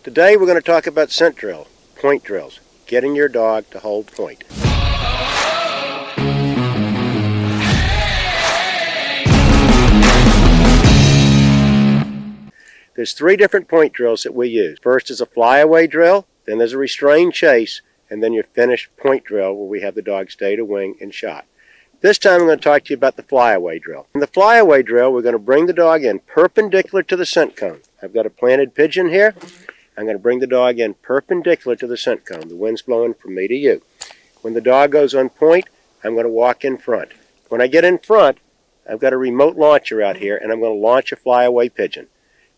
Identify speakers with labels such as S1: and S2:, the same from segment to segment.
S1: Today we're going to talk about scent drill, point drills, getting your dog to hold point. There's 3 different point drills that we use. First is a flyaway drill, then there's a restrained chase, and then your finished point drill where we have the dog stay to wing and shot. This time I'm going to talk to you about the flyaway drill. In the flyaway drill, we're going to bring the dog in perpendicular to the scent cone. I've got a planted pigeon here. I'm going to bring the dog in perpendicular to the scent cone. The wind's blowing from me to you. When the dog goes on point, I'm going to walk in front. When I get in front, I've got a remote launcher out here, and I'm going to launch a flyaway pigeon.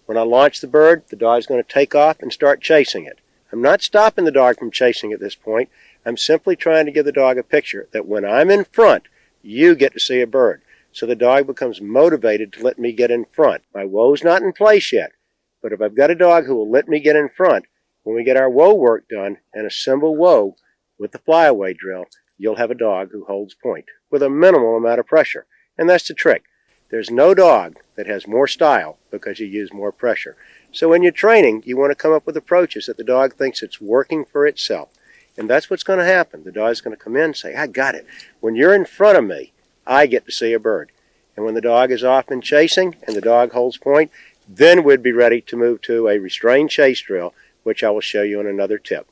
S1: When I launch the bird, the dog's going to take off and start chasing it. I'm not stopping the dog from chasing at this point. I'm simply trying to give the dog a picture that when I'm in front, you get to see a bird. So the dog becomes motivated to let me get in front. My wow's not in place yet. But if I've got a dog who will let me get in front, when we get our woe work done and assemble woe with the flyaway drill, you'll have a dog who holds point with a minimal amount of pressure. And that's the trick. There's no dog that has more style because you use more pressure. So when you're training, you want to come up with approaches that the dog thinks it's working for itself. And that's what's going to happen. The dog's going to come in and say, I got it. When you're in front of me, I get to see a bird. And when the dog is off and chasing and the dog holds point, then we'd be ready to move to a restrained chase drill, which I will show you in another tip.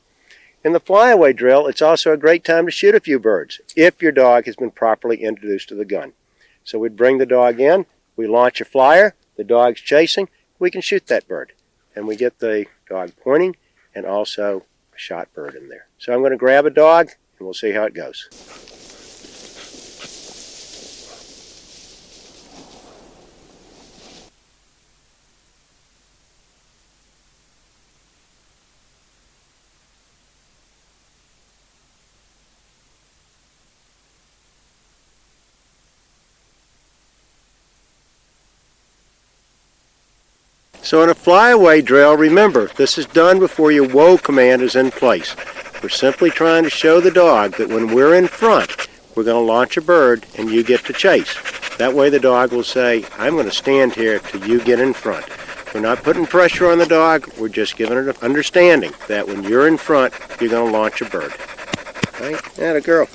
S1: In the flyaway drill, it's also a great time to shoot a few birds if your dog has been properly introduced to the gun. So we'd bring the dog in, we launch a flyer, the dog's chasing, we can shoot that bird. And we get the dog pointing and also a shot bird in there. So I'm going to grab a dog and we'll see how it goes. So in a flyaway drill, remember, this is done before your whoa command is in place. We're simply trying to show the dog that when we're in front, we're going to launch a bird and you get to chase. That way the dog will say, I'm going to stand here till you get in front. We're not putting pressure on the dog, we're just giving it an understanding that when you're in front, you're going to launch a bird. Right? And a girl.